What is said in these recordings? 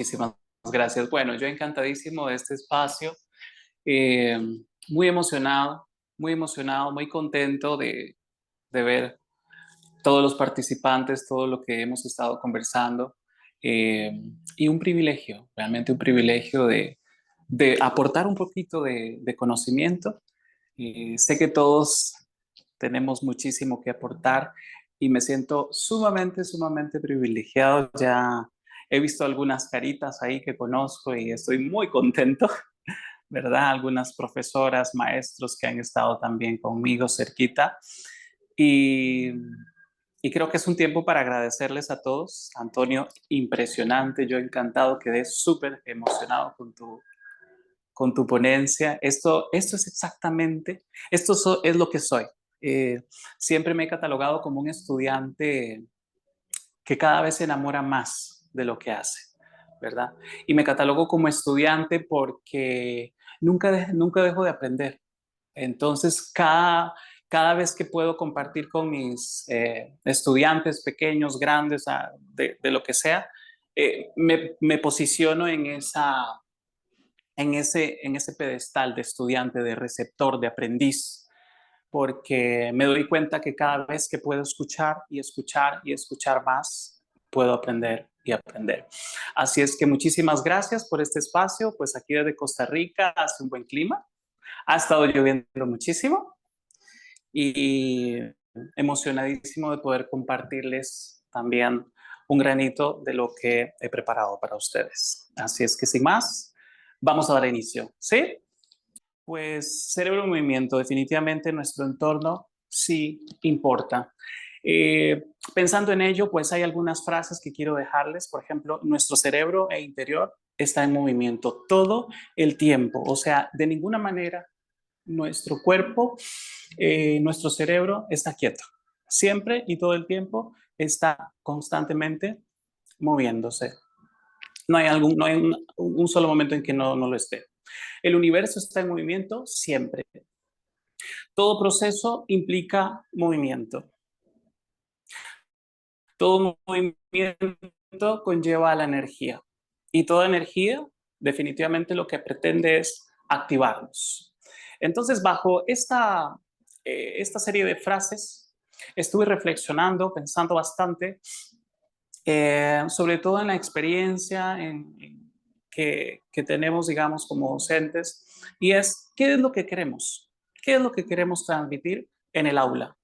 Muchísimas gracias. Bueno, yo encantadísimo de este espacio, eh, muy emocionado, muy contento de ver todos los participantes, todo lo que hemos estado conversando, eh, y un privilegio, realmente un privilegio de aportar un poquito de conocimiento. Sé que todos tenemos muchísimo que aportar y me siento sumamente privilegiado. Ya he visto algunas caritas ahí que conozco y estoy muy contento, ¿verdad? Algunas profesoras, maestros que han estado también conmigo cerquita. Y, y creo que es un tiempo para agradecerles a todos. Antonio, impresionante, yo encantado, quedé súper emocionado con tu ponencia. Esto es exactamente, es lo que soy. Eh, Siempre me he catalogado como un estudiante que cada vez se enamora más de lo que hace, ¿verdad? Y me catalogo como estudiante porque nunca dejo de aprender. Entonces, cada vez que puedo compartir con mis estudiantes pequeños, grandes, de lo que sea, me posiciono en ese pedestal de estudiante, de receptor, de aprendiz, porque me doy cuenta que cada vez que puedo escuchar y escuchar y escuchar más, puedo aprender y aprender. Así es que muchísimas gracias por este espacio. Pues aquí desde Costa Rica hace un buen clima, ha estado lloviendo muchísimo y emocionadísimo de poder compartirles también un granito de lo que he preparado para ustedes. Así es que sin más, vamos a dar inicio, ¿sí? Pues cerebro en movimiento, definitivamente nuestro entorno sí importa. Pensando en ello, pues hay algunas frases que quiero dejarles. Por ejemplo, nuestro cerebro e interior está en movimiento todo el tiempo. O sea, de ninguna manera nuestro cuerpo, nuestro cerebro está quieto. Siempre y todo el tiempo está constantemente moviéndose. No hay un solo momento en que no lo esté. El universo está en movimiento siempre. Todo proceso implica movimiento. Todo movimiento conlleva la energía. Y toda energía definitivamente lo que pretende es activarnos. Entonces, bajo esta serie de frases, estuve reflexionando, pensando bastante, sobre todo en la experiencia que tenemos, digamos, como docentes, y es, ¿qué es lo que queremos? ¿Qué es lo que queremos transmitir en el aula?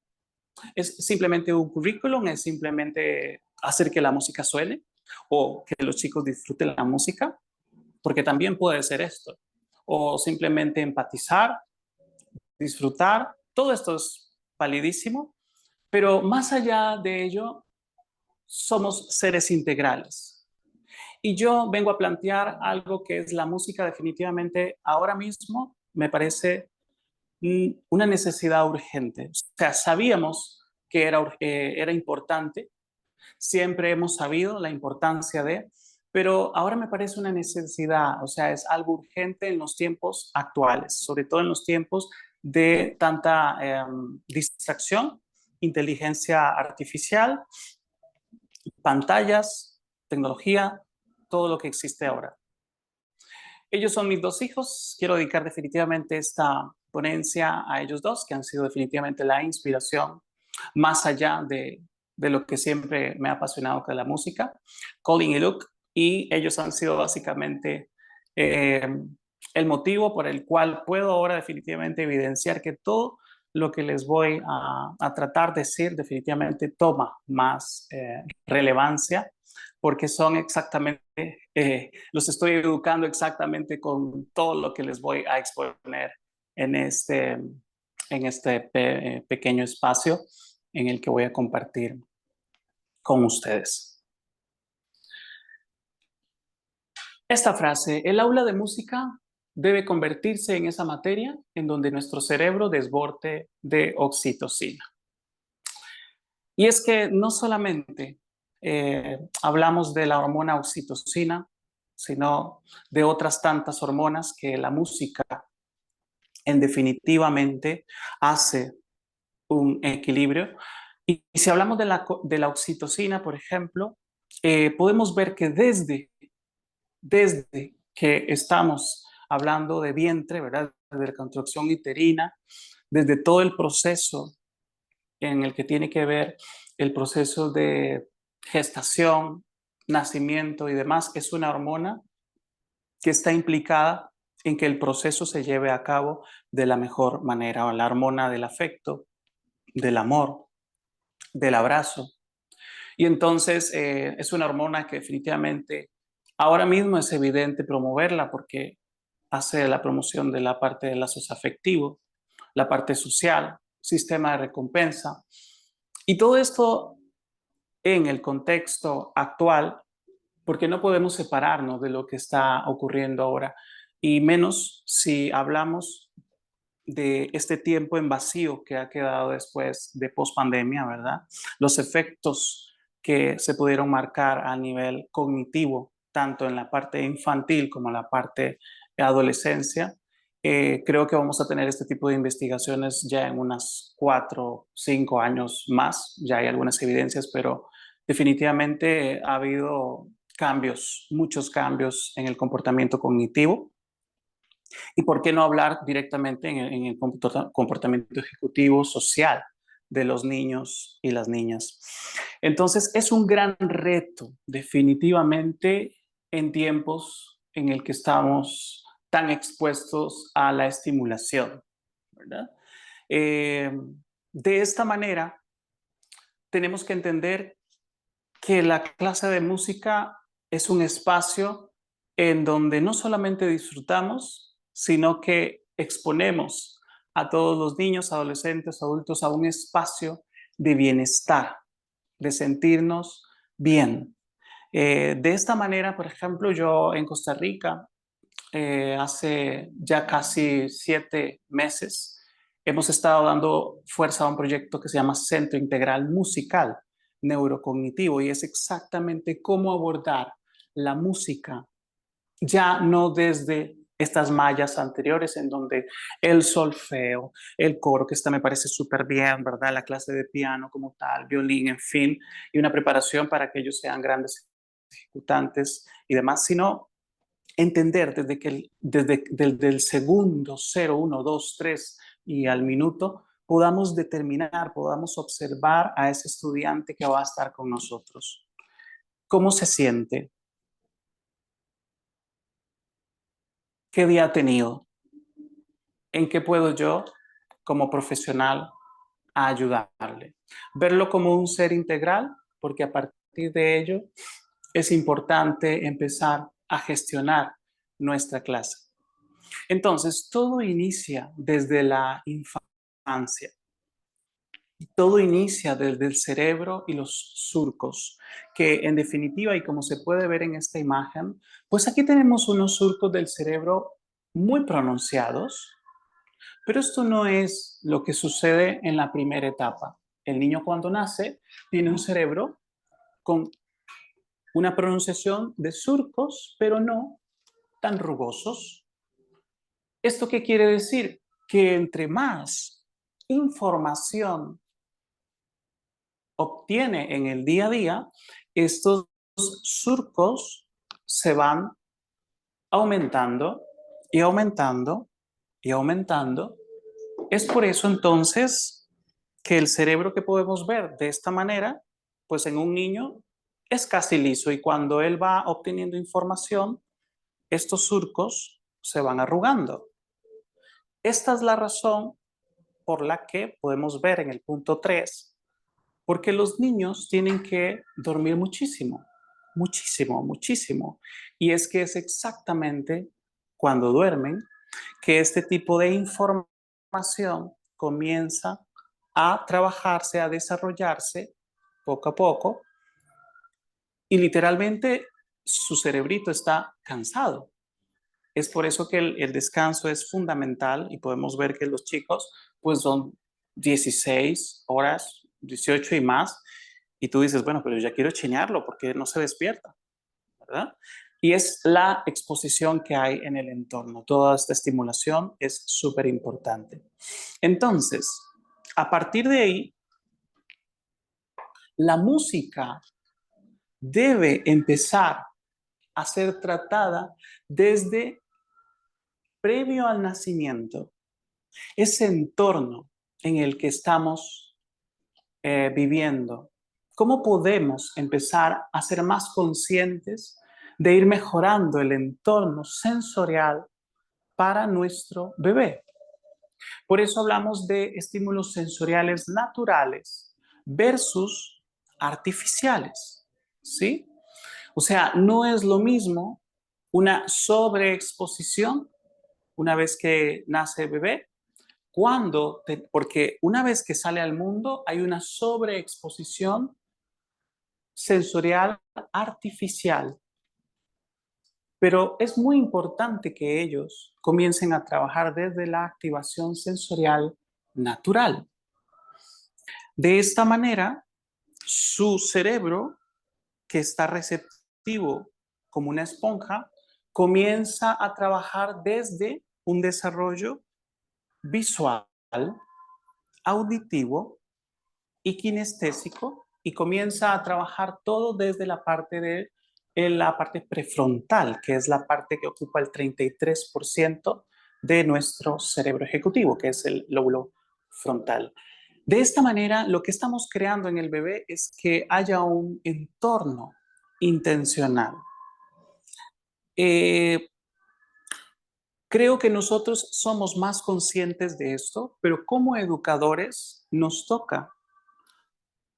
¿Es simplemente un currículum? ¿Es simplemente hacer que la música suene? ¿O que los chicos disfruten la música? Porque también puede ser esto. O simplemente empatizar, disfrutar. Todo esto es validísimo, pero más allá de ello, somos seres integrales. Y yo vengo a plantear algo que es la música definitivamente ahora mismo, me parece una necesidad urgente. O sea, sabíamos que era importante, siempre hemos sabido la importancia pero ahora me parece una necesidad, o sea, es algo urgente en los tiempos actuales, sobre todo en los tiempos de tanta distracción, inteligencia artificial, pantallas, tecnología, todo lo que existe ahora. Ellos son mis dos hijos. Quiero dedicar definitivamente esta ponencia a ellos dos, que han sido definitivamente la inspiración, más allá de lo que siempre me ha apasionado, que es la música, Colin y Luke, y ellos han sido básicamente eh, el motivo por el cual puedo ahora definitivamente evidenciar que todo lo que les voy a tratar de decir definitivamente toma más relevancia, porque son exactamente, los estoy educando exactamente con todo lo que les voy a exponer en este pequeño espacio en el que voy a compartir con ustedes. Esta frase, el aula de música debe convertirse en esa materia en donde nuestro cerebro desborde de oxitocina. Y es que no solamente hablamos de la hormona oxitocina, sino de otras tantas hormonas que la música en definitivamente hace un equilibrio. Y si hablamos de la oxitocina, por ejemplo, podemos ver que desde desde que estamos hablando de vientre, ¿verdad? Desde la contracción uterina, desde todo el proceso en el que tiene que ver el proceso de gestación, nacimiento y demás, es una hormona que está implicada en que el proceso se lleve a cabo de la mejor manera, o la hormona del afecto, del amor, del abrazo. Y entonces es una hormona que definitivamente ahora mismo es evidente promoverla porque hace la promoción de la parte de lazos afectivos, la parte social, sistema de recompensa. Y todo esto en el contexto actual, porque no podemos separarnos de lo que está ocurriendo ahora, y menos si hablamos de este tiempo en vacío que ha quedado después de pospandemia, ¿verdad? Los efectos que se pudieron marcar a nivel cognitivo, tanto en la parte infantil como en la parte de adolescencia. Creo que vamos a tener este tipo de investigaciones ya en unas 4 o 5 años más. Ya hay algunas evidencias, pero definitivamente ha habido cambios, muchos cambios en el comportamiento cognitivo. ¿Y por qué no hablar directamente en el comportamiento ejecutivo social de los niños y las niñas? Entonces, es un gran reto, definitivamente, en tiempos en el que estamos tan expuestos a la estimulación, ¿verdad? Eh, de esta manera, tenemos que entender que la clase de música es un espacio en donde no solamente disfrutamos, sino que exponemos a todos los niños, adolescentes, adultos a un espacio de bienestar, de sentirnos bien. De esta manera, por ejemplo, yo en Costa Rica, hace ya casi 7 meses, hemos estado dando fuerza a un proyecto que se llama Centro Integral Musical Neurocognitivo, y es exactamente cómo abordar la música, ya no desde estas mallas anteriores en donde el solfeo, el coro, que esta me parece súper bien, ¿verdad? La clase de piano como tal, violín, en fin, y una preparación para que ellos sean grandes ejecutantes y demás, sino entender desde el segundo 0, 1, 2, 3 y al minuto podamos determinar, podamos observar a ese estudiante que va a estar con nosotros. ¿Cómo se siente? ¿Qué día ha tenido? ¿En qué puedo yo, como profesional, ayudarle? Verlo como un ser integral, porque a partir de ello es importante empezar a gestionar nuestra clase. Entonces, todo inicia desde la infancia. Todo inicia desde el cerebro y los surcos, que en definitiva, y como se puede ver en esta imagen, pues aquí tenemos unos surcos del cerebro muy pronunciados, pero esto no es lo que sucede en la primera etapa. El niño cuando nace tiene un cerebro con una pronunciación de surcos, pero no tan rugosos. ¿Esto qué quiere decir? Que entre más información obtiene en el día a día, estos surcos se van aumentando y aumentando y aumentando. Es por eso entonces que el cerebro que podemos ver de esta manera, pues en un niño es casi liso, y cuando él va obteniendo información, estos surcos se van arrugando. Esta es la razón por la que podemos ver en el punto 3, porque los niños tienen que dormir muchísimo, muchísimo, muchísimo. Y es que es exactamente cuando duermen que este tipo de información comienza a trabajarse, a desarrollarse poco a poco, y literalmente su cerebrito está cansado. Es por eso que el descanso es fundamental, y podemos ver que los chicos pues son 16 horas, 18 y más, y tú dices, bueno, pero ya quiero chinearlo porque no se despierta, ¿verdad? Y es la exposición que hay en el entorno. Toda esta estimulación es súper importante. Entonces, a partir de ahí, la música debe empezar a ser tratada desde previo al nacimiento. Ese entorno en el que estamos viviendo. ¿Cómo podemos empezar a ser más conscientes de ir mejorando el entorno sensorial para nuestro bebé? Por eso hablamos de estímulos sensoriales naturales versus artificiales, ¿sí? O sea, no es lo mismo una sobreexposición una vez que nace el bebé, porque una vez que sale al mundo hay una sobreexposición sensorial artificial. Pero es muy importante que ellos comiencen a trabajar desde la activación sensorial natural. De esta manera, su cerebro, que está receptivo como una esponja, comienza a trabajar desde un desarrollo visual, auditivo y kinestésico, y comienza a trabajar todo desde la parte prefrontal, que es la parte que ocupa el 33% de nuestro cerebro ejecutivo, que es el lóbulo frontal. De esta manera, lo que estamos creando en el bebé es que haya un entorno intencional. Creo que nosotros somos más conscientes de esto, pero como educadores nos toca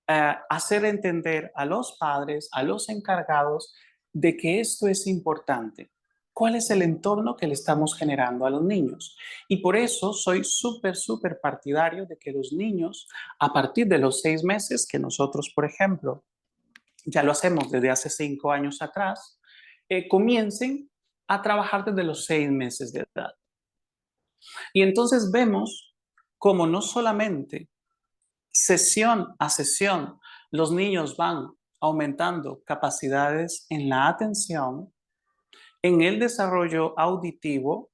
hacer entender a los padres, a los encargados, de que esto es importante. ¿Cuál es el entorno que le estamos generando a los niños? Y por eso soy súper partidario de que los niños, a partir de los 6 meses, que nosotros, por ejemplo, ya lo hacemos desde hace 5 años atrás, comiencen a trabajar desde los 6 meses de edad. Y entonces vemos cómo no solamente sesión a sesión los niños van aumentando capacidades en la atención, en el desarrollo auditivo,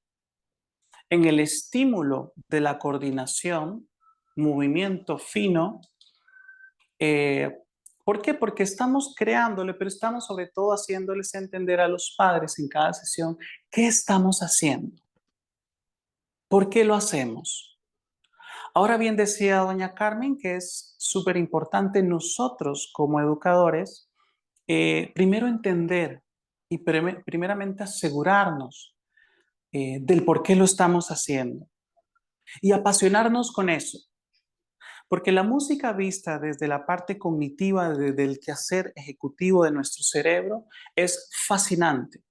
en el estímulo de la coordinación, movimiento fino. ¿Por qué? Porque estamos creándole, pero estamos sobre todo haciéndoles entender a los padres en cada sesión qué estamos haciendo, por qué lo hacemos. Ahora bien, decía doña Carmen que es súper importante nosotros como educadores, primero entender y primeramente asegurarnos del por qué lo estamos haciendo y apasionarnos con eso. Porque la música vista desde la parte cognitiva, desde el quehacer ejecutivo de nuestro cerebro, es fascinante.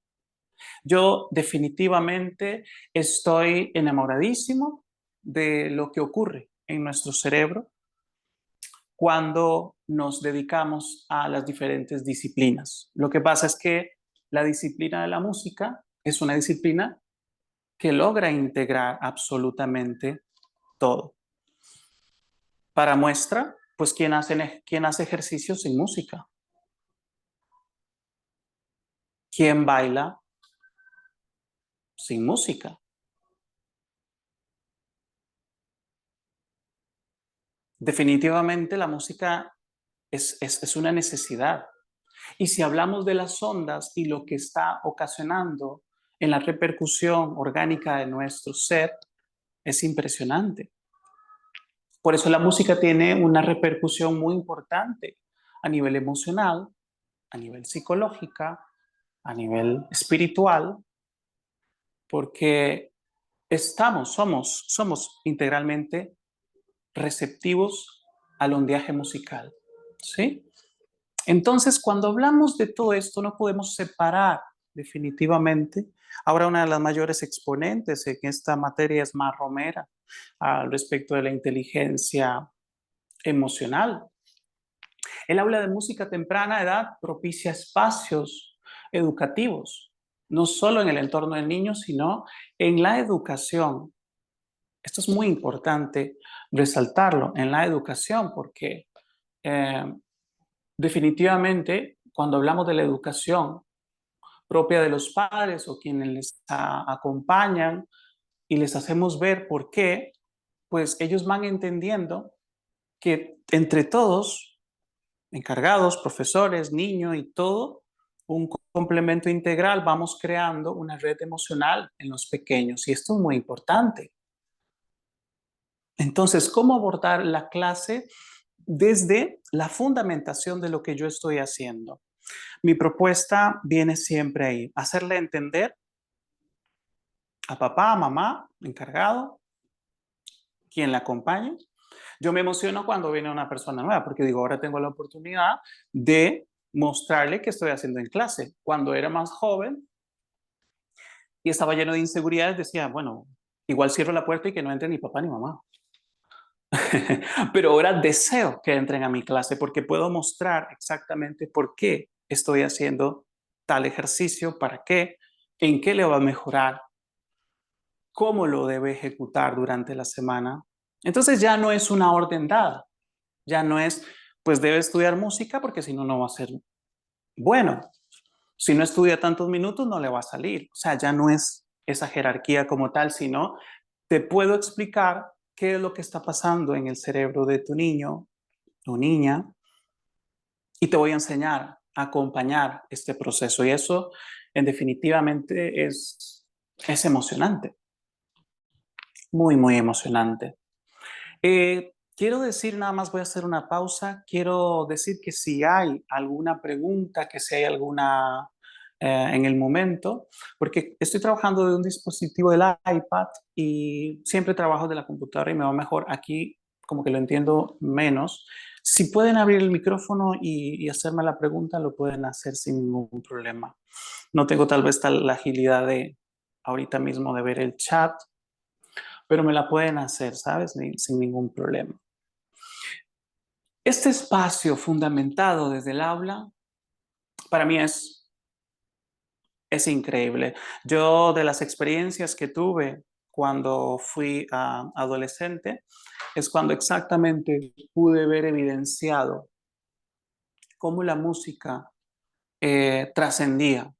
Yo definitivamente estoy enamoradísimo de lo que ocurre en nuestro cerebro cuando nos dedicamos a las diferentes disciplinas. Lo que pasa es que la disciplina de la música es una disciplina que logra integrar absolutamente todo. Para muestra, pues ¿quién hace ejercicio sin música? ¿Quién baila sin música? Definitivamente la música es una necesidad. Y si hablamos de las ondas y lo que está ocasionando en la repercusión orgánica de nuestro ser, es impresionante. Por eso la música tiene una repercusión muy importante a nivel emocional, a nivel psicológica, a nivel espiritual, porque somos integralmente receptivos al ondeaje musical, ¿sí? Entonces, cuando hablamos de todo esto, no podemos separar definitivamente. Ahora, una de las mayores exponentes en esta materia es Mar Romera, al respecto de la inteligencia emocional. El aula de música a temprana edad propicia espacios educativos, no solo en el entorno del niño, sino en la educación. Esto es muy importante resaltarlo, en la educación, porque eh, definitivamente cuando hablamos de la educación propia de los padres o quienes les acompañan y les hacemos ver por qué, pues ellos van entendiendo que entre todos, encargados, profesores, niños y todo, un complemento integral, vamos creando una red emocional en los pequeños y esto es muy importante. Entonces, ¿cómo abordar la clase desde la fundamentación de lo que yo estoy haciendo? Mi propuesta viene siempre ahí, hacerle entender a papá, a mamá, encargado, quien la acompañe. Yo me emociono cuando viene una persona nueva porque digo, ahora tengo la oportunidad de mostrarle qué estoy haciendo en clase. Cuando era más joven y estaba lleno de inseguridades, decía, bueno, igual cierro la puerta y que no entre ni papá ni mamá. Pero ahora deseo que entren a mi clase porque puedo mostrar exactamente por qué estoy haciendo tal ejercicio, para qué, en qué le va a mejorar, cómo lo debe ejecutar durante la semana. Entonces ya no es una orden dada, ya no es, pues debe estudiar música porque si no, no va a ser bueno. Si no estudia tantos minutos, no le va a salir. O sea, ya no es esa jerarquía como tal, sino te puedo explicar qué es lo que está pasando en el cerebro de tu niño o niña y te voy a enseñar a acompañar este proceso. Y eso, en definitivamente, es emocionante. Muy, muy emocionante. Quiero decir, nada más voy a hacer una pausa. Quiero decir que si hay alguna pregunta, que si hay alguna en el momento, porque estoy trabajando de un dispositivo del iPad y siempre trabajo de la computadora y me va mejor. Aquí como que lo entiendo menos. Si pueden abrir el micrófono y hacerme la pregunta, lo pueden hacer sin ningún problema. No tengo tal vez la agilidad de ahorita mismo de ver el chat, pero me la pueden hacer, ¿sabes? Sin ningún problema. Este espacio fundamentado desde el aula, para mí es increíble. Yo de las experiencias que tuve cuando fui adolescente, es cuando exactamente pude ver evidenciado cómo la música trascendía.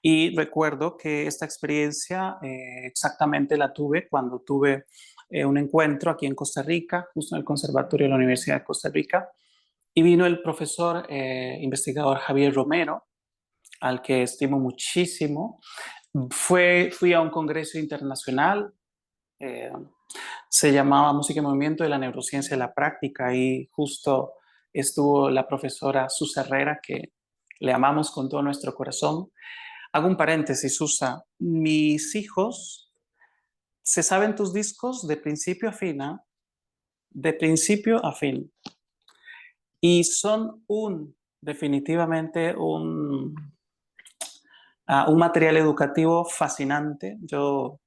Y recuerdo que esta experiencia exactamente la tuve cuando tuve un encuentro aquí en Costa Rica, justo en el Conservatorio de la Universidad de Costa Rica, y vino el profesor investigador Javier Romero, al que estimo muchísimo. Fui a un congreso internacional, eh, se llamaba Música y Movimiento de la Neurociencia de la Práctica, y justo estuvo la profesora Susa Herrera, que le amamos con todo nuestro corazón. Hago un paréntesis, Susa. Mis hijos se saben tus discos de principio a fin, ¿eh? De principio a fin. Y son definitivamente un material educativo fascinante. Yo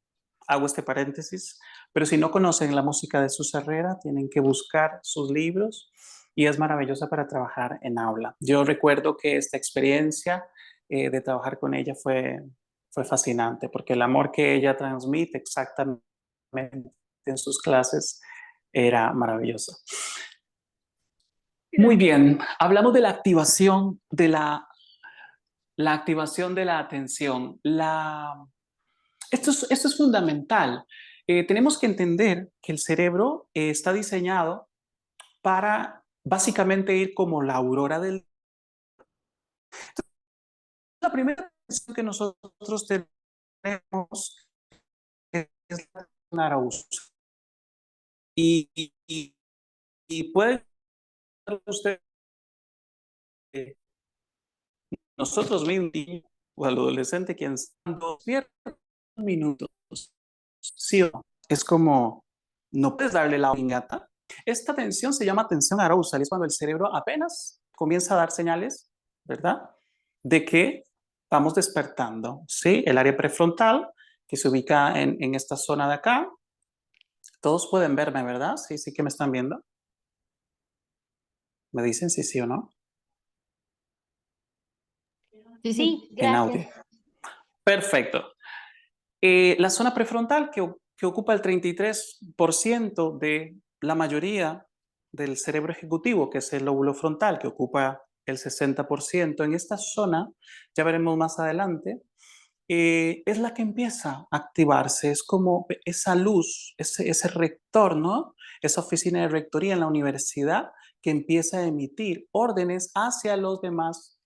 hago este paréntesis, pero si no conocen la música de Sus Herrera, tienen que buscar sus libros y es maravillosa para trabajar en aula. Yo recuerdo que esta experiencia de trabajar con ella fue fascinante porque el amor que ella transmite exactamente en sus clases era maravilloso. Muy bien, hablamos de la activación de la activación de la atención. Esto es fundamental. Tenemos que entender que el cerebro está diseñado para básicamente ir como la aurora del... La primera atención que nosotros tenemos es la Araújo. Y, y, y puede usted, nosotros mismos, o al adolescente, quien estando minutos, sí o no, es como, no puedes darle la piñata. Esta tensión se llama tensión arousal, es cuando el cerebro apenas comienza a dar señales, ¿verdad? De que vamos despertando, ¿sí? El área prefrontal, que se ubica en esta zona de acá. Todos pueden verme, ¿verdad? Sí, sí que me están viendo. ¿Me dicen si sí o no? Sí, sí, En gracias. audio. Perfecto. La zona prefrontal que ocupa el 33% de la mayoría del cerebro ejecutivo, que es el lóbulo frontal, que ocupa el 60%. En esta zona, ya veremos más adelante, es la que empieza a activarse, es como esa luz, ese rector, ¿no? Esa oficina de rectoría en la universidad que empieza a emitir órdenes hacia los demás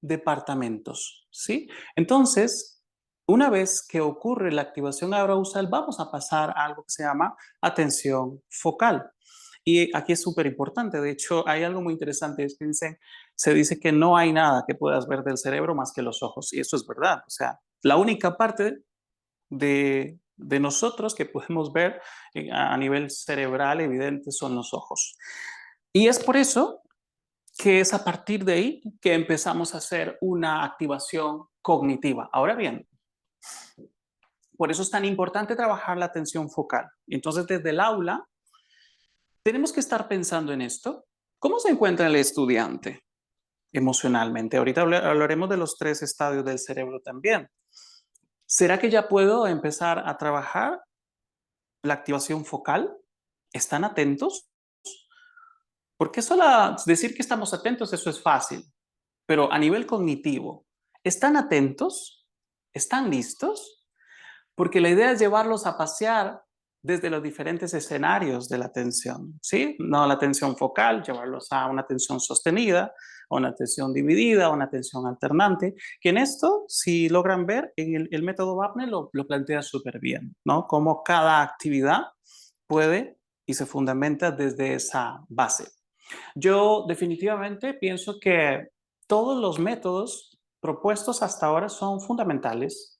departamentos, ¿sí? Entonces, una vez que ocurre la activación arousal, vamos a pasar a algo que se llama atención focal. Y aquí es súper importante, de hecho, hay algo muy interesante, es que se dice que no hay nada que puedas ver del cerebro más que los ojos, y eso es verdad, o sea, la única parte de nosotros que podemos ver a nivel cerebral evidente son los ojos. Y es por eso que es a partir de ahí que empezamos a hacer una activación cognitiva. Ahora bien, por eso es tan importante trabajar la atención focal. Entonces, desde el aula, tenemos que estar pensando en esto. ¿Cómo se encuentra el estudiante emocionalmente? Ahorita hablaremos de los 3 estadios del cerebro también. ¿Será que ya puedo empezar a trabajar la activación focal? ¿Están atentos? Porque solo decir que estamos atentos, eso es fácil. Pero a nivel cognitivo, ¿están atentos? ¿Están listos? Porque la idea es llevarlos a pasear desde los diferentes escenarios de la atención, ¿sí? No la atención focal, llevarlos a una atención sostenida, a una atención dividida, a una atención alternante, que en esto, si logran ver, en el método Wapner lo plantea súper bien, ¿no? Cómo cada actividad puede y se fundamenta desde esa base. Yo definitivamente pienso que todos los métodos propuestos hasta ahora son fundamentales.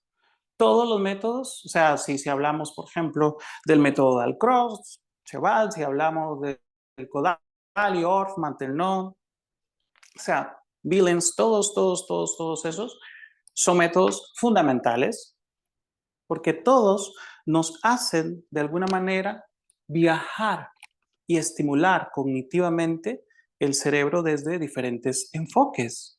Todos los métodos, o sea, si hablamos, por ejemplo, del método Dalcroze, Cheval, si hablamos del Kodali, Orff, Maintenon, o sea, Billings, todos esos son métodos fundamentales porque todos nos hacen de alguna manera viajar y estimular cognitivamente el cerebro desde diferentes enfoques.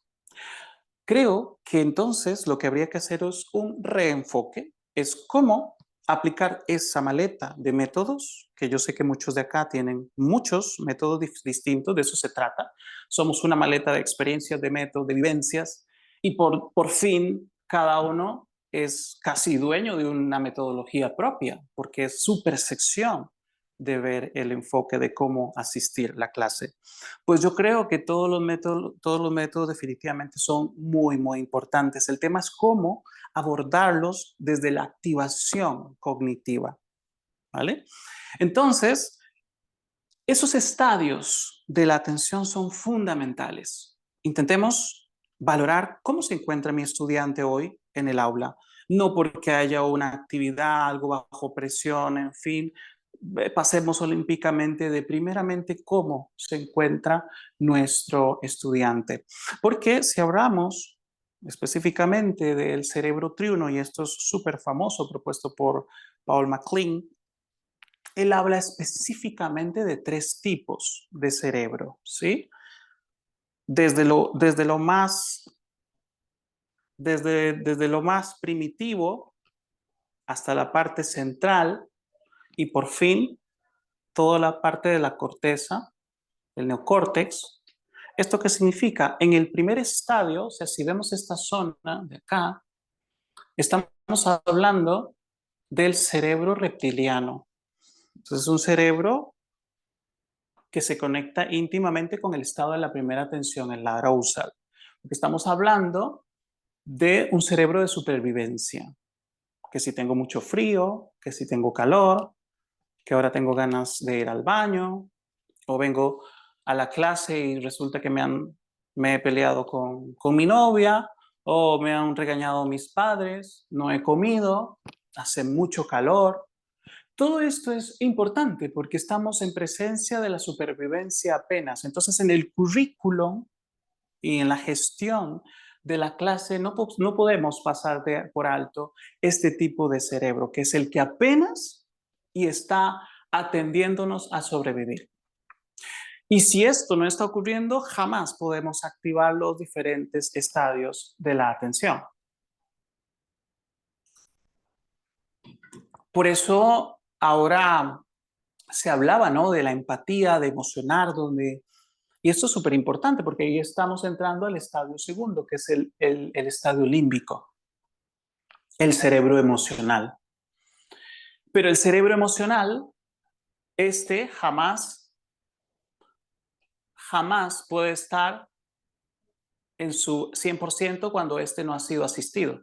Creo que entonces lo que habría que hacer es un reenfoque, es cómo aplicar esa maleta de métodos, que yo sé que muchos de acá tienen muchos métodos distintos, de eso se trata. Somos una maleta de experiencias, de métodos, de vivencias, y por fin cada uno es casi dueño de una metodología propia, porque es su percepción de ver el enfoque de cómo asistir a la clase. Pues yo creo que todos los métodos definitivamente son muy importantes. El tema es cómo abordarlos desde la activación cognitiva, ¿vale? Entonces, esos estadios de la atención son fundamentales. Intentemos valorar cómo se encuentra mi estudiante hoy en el aula, no porque haya una actividad, algo bajo presión, en fin, pasemos olímpicamente de primeramente cómo se encuentra nuestro estudiante. Porque si hablamos específicamente del cerebro triuno, y esto es súper famoso, propuesto por Paul MacLean, él habla específicamente de 3 tipos de cerebro, ¿sí? Desde lo más primitivo hasta la parte central y por fin toda la parte de la corteza, el neocórtex. ¿Esto qué significa? En el primer estadio, o sea, si vemos esta zona de acá, estamos hablando del cerebro reptiliano. Entonces, es un cerebro que se conecta íntimamente con el estado de la primera atención, en la arousal. Porque estamos hablando de un cerebro de supervivencia, que si tengo mucho frío, que si tengo calor, que ahora tengo ganas de ir al baño, o vengo a la clase y resulta que me he peleado con mi novia, o me han regañado mis padres, no he comido, hace mucho calor. Todo esto es importante porque estamos en presencia de la supervivencia apenas. Entonces, en el currículum y en la gestión de la clase no podemos pasar por alto este tipo de cerebro, que es el que apenas y está atendiéndonos a sobrevivir. Y si esto no está ocurriendo, jamás podemos activar los diferentes estadios de la atención. Por eso ahora se hablaba, ¿no?, de la empatía, de emocionar, y esto es súper importante porque ahí estamos entrando al estadio segundo, que es el estadio límbico, el cerebro emocional. Pero el cerebro emocional, jamás puede estar en su 100% cuando éste no ha sido asistido.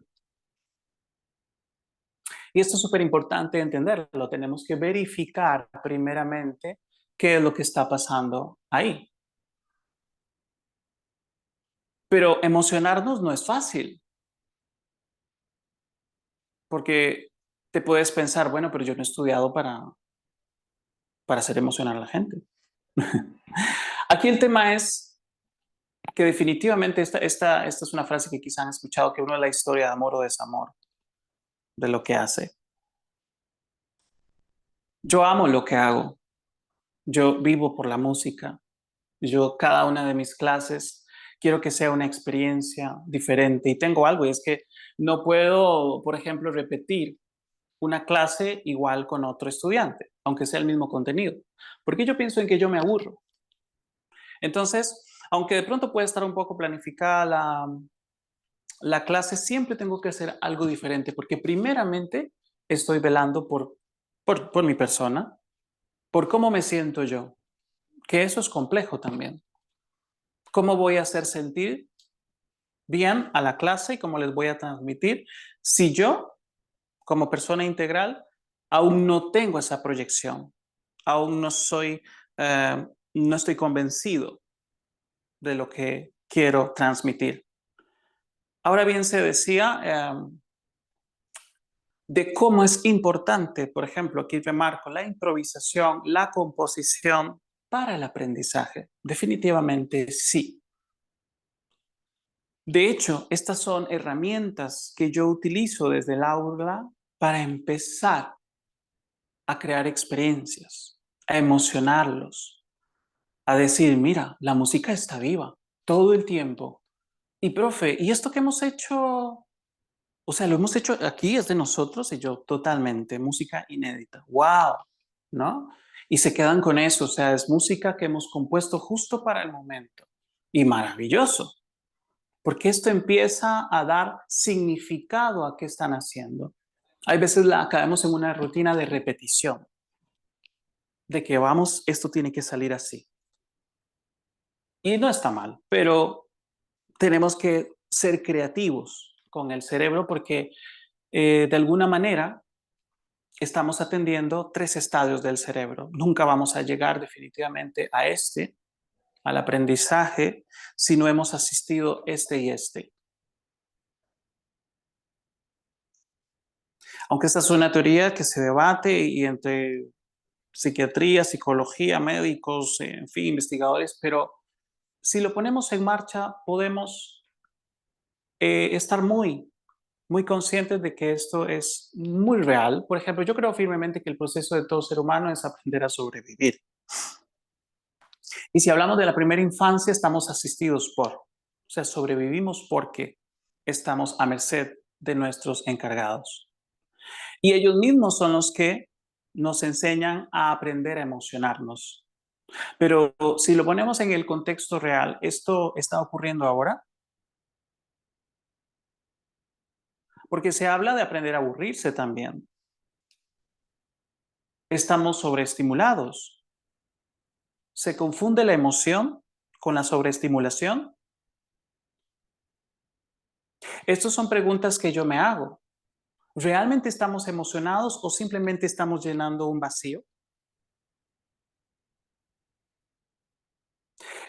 Y esto es súper importante entenderlo. Tenemos que verificar primeramente qué es lo que está pasando ahí. Pero emocionarnos no es fácil, porque te puedes pensar, bueno, pero yo no he estudiado para hacer emocionar a la gente. Aquí el tema es que definitivamente esta es una frase que quizás han escuchado, que uno es la historia de amor o desamor de lo que hace. Yo amo lo que hago, yo vivo por la música, yo cada una de mis clases quiero que sea una experiencia diferente y tengo algo y es que no puedo, por ejemplo, repetir una clase igual con otro estudiante, aunque sea el mismo contenido, porque yo pienso en que yo me aburro. Entonces, aunque de pronto puede estar un poco planificada la clase, siempre tengo que hacer algo diferente, porque primeramente estoy velando por mi persona, por cómo me siento yo, que eso es complejo también. ¿Cómo voy a hacer sentir bien a la clase y cómo les voy a transmitir si yo, como persona integral, aún no tengo esa proyección, aún no estoy convencido de lo que quiero transmitir? Ahora bien, se decía de cómo es importante, por ejemplo, aquí remarco la improvisación, la composición para el aprendizaje. Definitivamente sí. De hecho, estas son herramientas que yo utilizo desde el aula para empezar a crear experiencias, a emocionarlos, a decir, mira, la música está viva todo el tiempo. Y profe, ¿y esto que hemos hecho? O sea, lo hemos hecho aquí, es de nosotros y yo totalmente, música inédita. ¡Wow! ¿No? Y se quedan con eso, o sea, es música que hemos compuesto justo para el momento. Y maravilloso, porque esto empieza a dar significado a qué están haciendo. Hay veces caemos en una rutina de repetición, de que vamos, esto tiene que salir así. Y no está mal, pero tenemos que ser creativos con el cerebro porque de alguna manera estamos atendiendo 3 estadios del cerebro. Nunca vamos a llegar definitivamente al aprendizaje, si no hemos asistido este y este. Aunque esta es una teoría que se debate y entre psiquiatría, psicología, médicos, en fin, investigadores, pero si lo ponemos en marcha podemos estar muy conscientes de que esto es muy real. Por ejemplo, yo creo firmemente que el proceso de todo ser humano es aprender a sobrevivir. Y si hablamos de la primera infancia, estamos asistidos o sea, sobrevivimos porque estamos a merced de nuestros encargados. Y ellos mismos son los que nos enseñan a aprender a emocionarnos. Pero si lo ponemos en el contexto real, ¿esto está ocurriendo ahora? Porque se habla de aprender a aburrirse también. Estamos sobreestimulados. ¿Se confunde la emoción con la sobreestimulación? Estas son preguntas que yo me hago. ¿Realmente estamos emocionados o simplemente estamos llenando un vacío?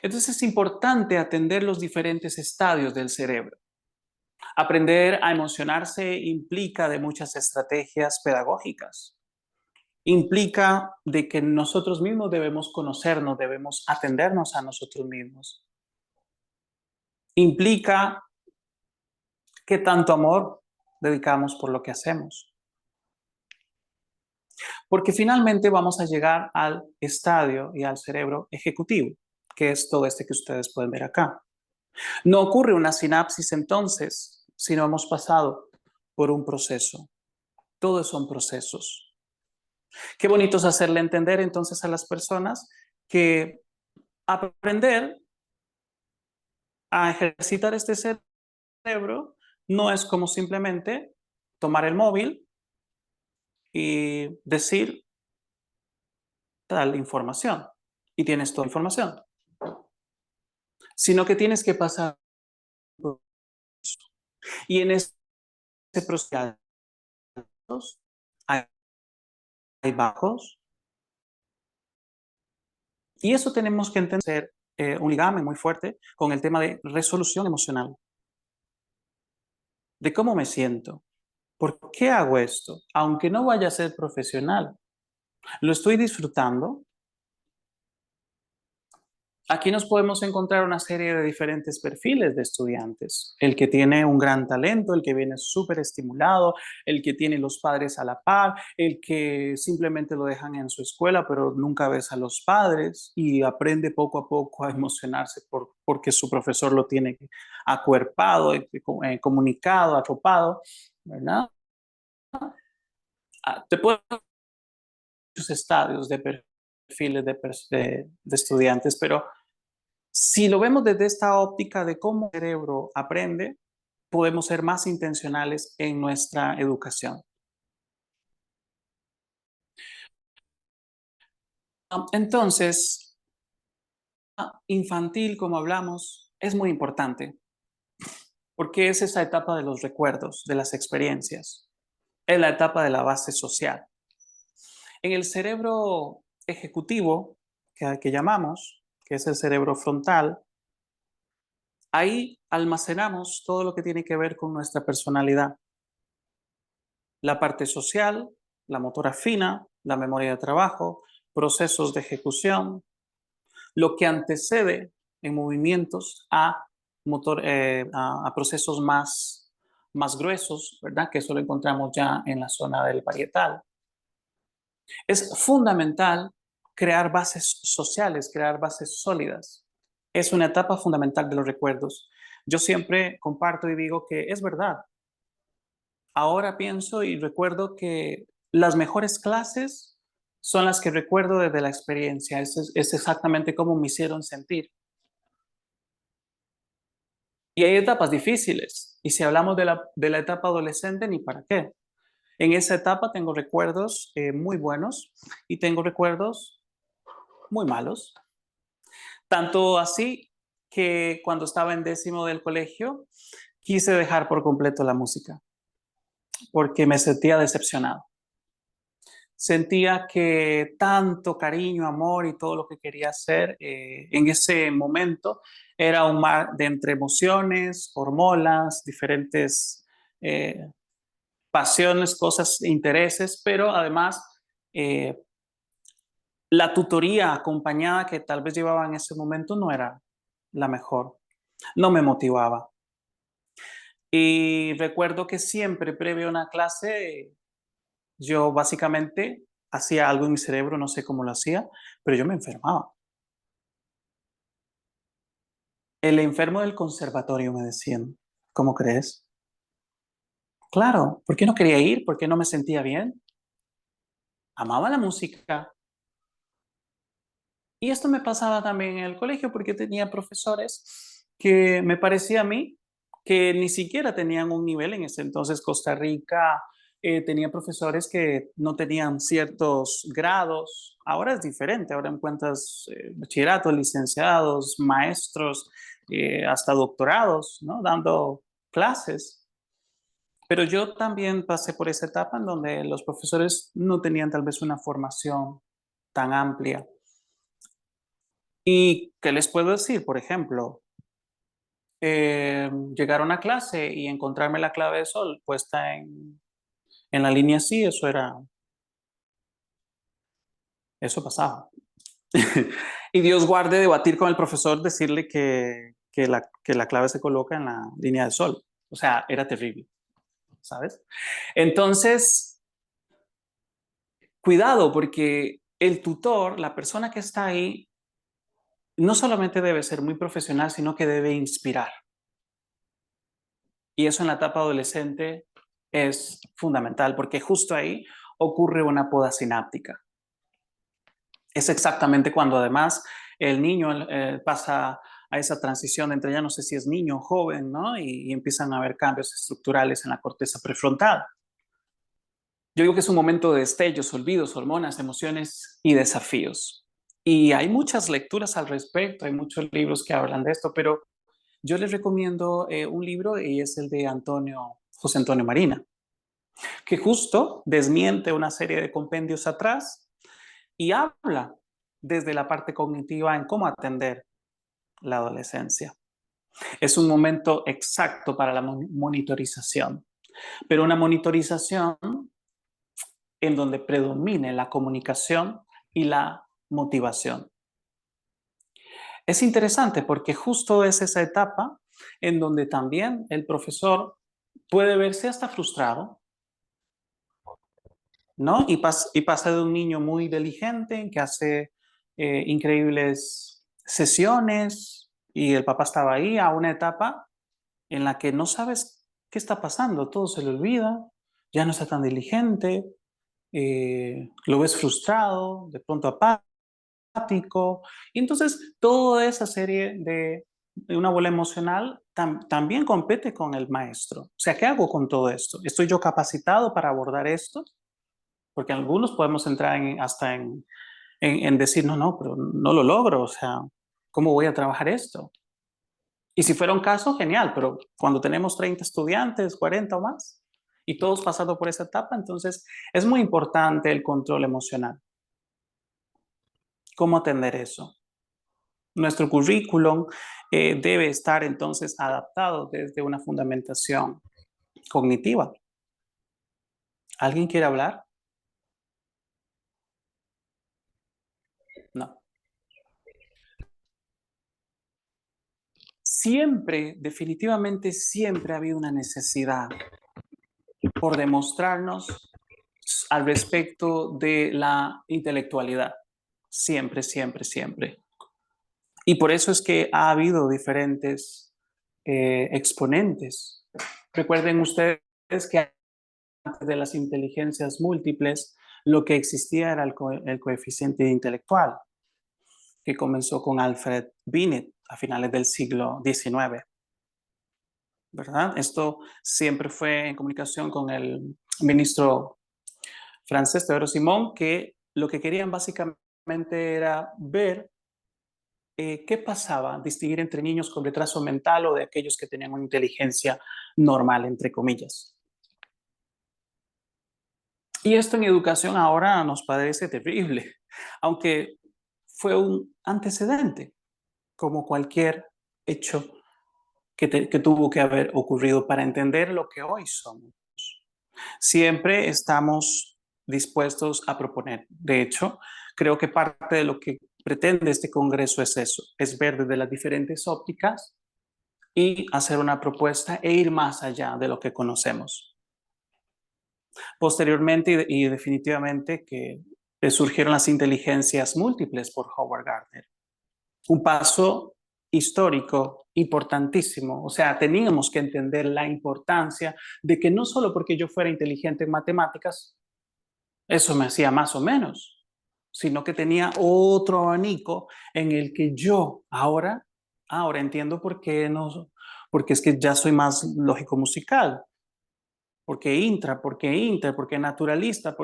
Entonces es importante atender los diferentes estadios del cerebro. Aprender a emocionarse implica de muchas estrategias pedagógicas. Implica de que nosotros mismos debemos conocernos, debemos atendernos a nosotros mismos. Implica qué tanto amor dedicamos por lo que hacemos. Porque finalmente vamos a llegar al estadio y al cerebro ejecutivo, que es todo este que ustedes pueden ver acá. No ocurre una sinapsis entonces, si no hemos pasado por un proceso. Todos son procesos. Qué bonito es hacerle entender entonces a las personas que aprender a ejercitar este cerebro no es como simplemente tomar el móvil y decir tal información y tienes toda la información, sino que tienes que pasar Y en ese proceso hay, hay bajos, y eso tenemos que entender un ligamen muy fuerte con el tema de resolución emocional, de cómo me siento, por qué hago esto, aunque no vaya a ser profesional, lo estoy disfrutando. Aquí nos podemos encontrar una serie de diferentes perfiles de estudiantes. El que tiene un gran talento, el que viene súper estimulado, el que tiene los padres a la par, el que simplemente lo dejan en su escuela, pero nunca ves a los padres y aprende poco a poco a emocionarse porque su profesor lo tiene acuerpado, comunicado, arropado, ¿verdad? Te puedo dar muchos estadios de perfiles de estudiantes, pero si lo vemos desde esta óptica de cómo el cerebro aprende, podemos ser más intencionales en nuestra educación. Entonces, infantil, como hablamos, es muy importante, porque es esa etapa de los recuerdos, de las experiencias, es la etapa de la base social. En el cerebro ejecutivo, que llamamos, que es el cerebro frontal, ahí almacenamos todo lo que tiene que ver con nuestra personalidad. La parte social, la motora fina, la memoria de trabajo, procesos de ejecución, lo que antecede en movimientos a procesos más gruesos, ¿verdad? Que eso lo encontramos ya en la zona del parietal. Es fundamental crear bases sociales, crear bases sólidas. Es una etapa fundamental de los recuerdos. Yo siempre comparto y digo que es verdad. Ahora pienso y recuerdo que las mejores clases son las que recuerdo desde la experiencia. Es exactamente cómo me hicieron sentir. Y hay etapas difíciles. Y si hablamos de la etapa adolescente, ni para qué. En esa etapa tengo recuerdos muy buenos y tengo recuerdos muy malos. Tanto así que cuando estaba en décimo del colegio, quise dejar por completo la música porque me sentía decepcionado. Sentía que tanto cariño, amor y todo lo que quería hacer en ese momento era un mar de entre emociones, hormonas, diferentes eh, pasiones, cosas, intereses, pero además eh, la tutoría acompañada que tal vez llevaba en ese momento no era la mejor, no me motivaba. Y recuerdo que siempre previo a una clase yo básicamente hacía algo en mi cerebro, no sé cómo lo hacía, pero yo me enfermaba. El enfermo del conservatorio, me decían. ¿Cómo crees? Claro, ¿por qué no quería ir? ¿Por qué no me sentía bien? Amaba la música. Y esto me pasaba también en el colegio porque tenía profesores que me parecía a mí que ni siquiera tenían un nivel en ese entonces. Costa Rica tenía profesores que no tenían ciertos grados. Ahora es diferente, ahora encuentras bachilleratos, licenciados, maestros, hasta doctorados, ¿no? Dando clases. Pero yo también pasé por esa etapa en donde los profesores no tenían tal vez una formación tan amplia. ¿Y qué les puedo decir? Por ejemplo, llegar a una clase y encontrarme la clave de sol puesta en la línea así, eso pasaba. Y Dios guarde debatir con el profesor, decirle que la clave se coloca en la línea del sol. O sea, era terrible, ¿sabes? Entonces, cuidado, porque el tutor, la persona que está ahí, no solamente debe ser muy profesional, sino que debe inspirar. Y eso en la etapa adolescente es fundamental porque justo ahí ocurre una poda sináptica. Es exactamente cuando además el niño pasa a esa transición entre ya no sé si es niño o joven, ¿no? Y empiezan a haber cambios estructurales en la corteza prefrontal. Yo digo que es un momento de destellos, olvidos, hormonas, emociones y desafíos. Y hay muchas lecturas al respecto, hay muchos libros que hablan de esto, pero Yo les recomiendo un libro y es el de José Antonio Marina, que justo desmiente una serie de compendios atrás y habla desde la parte cognitiva en cómo atender la adolescencia. Es un momento exacto para la monitorización, pero una monitorización en donde predomine la comunicación y la motivación. Es interesante porque justo es esa etapa en donde también el profesor puede verse hasta frustrado, ¿no? Y pasa de un niño muy inteligente que hace increíbles sesiones y el papá estaba ahí a una etapa en la que no sabes qué está pasando, todo se le olvida, ya no está tan diligente, lo ves frustrado, de pronto apático. Y entonces toda esa serie de una bola emocional también compete con el maestro. O sea, ¿qué hago con todo esto? ¿Estoy yo capacitado para abordar esto? Porque algunos podemos entrar hasta en decir, no, no, pero no lo logro, o sea, ¿cómo voy a trabajar esto? Y si fuera un caso, genial, pero cuando tenemos 30 estudiantes, 40 o más, y todos pasando por esa etapa, entonces es muy importante el control emocional. ¿Cómo atender eso? Nuestro currículum debe estar entonces adaptado desde una fundamentación cognitiva. ¿Alguien quiere hablar? No. Siempre, definitivamente siempre ha habido una necesidad por demostrarnos al respecto de la intelectualidad. Siempre, siempre, siempre. Y por eso es que ha habido diferentes exponentes. Recuerden ustedes que antes de las inteligencias múltiples, lo que existía era el coeficiente intelectual, que comenzó con Alfred Binet a finales del siglo XIX, ¿verdad? Esto siempre fue en comunicación con el ministro francés Teodoro Simón, que lo que querían básicamente era ver qué pasaba, distinguir entre niños con retraso mental o de aquellos que tenían una inteligencia normal, entre comillas. Y esto en educación ahora nos parece terrible, aunque fue un antecedente, como cualquier hecho que tuvo que haber ocurrido para entender lo que hoy somos. Siempre estamos dispuestos a proponer. De hecho, creo que parte de lo que pretende este Congreso es eso, es ver desde las diferentes ópticas y hacer una propuesta e ir más allá de lo que conocemos. Posteriormente y definitivamente que surgieron las inteligencias múltiples por Howard Gardner. Un paso histórico importantísimo. O sea, teníamos que entender la importancia de que no solo porque yo fuera inteligente en matemáticas, eso me hacía más o menos, sino que tenía otro abanico en el que yo ahora entiendo por qué no, porque es que ya soy más lógico musical, porque intra, porque inter, porque naturalista.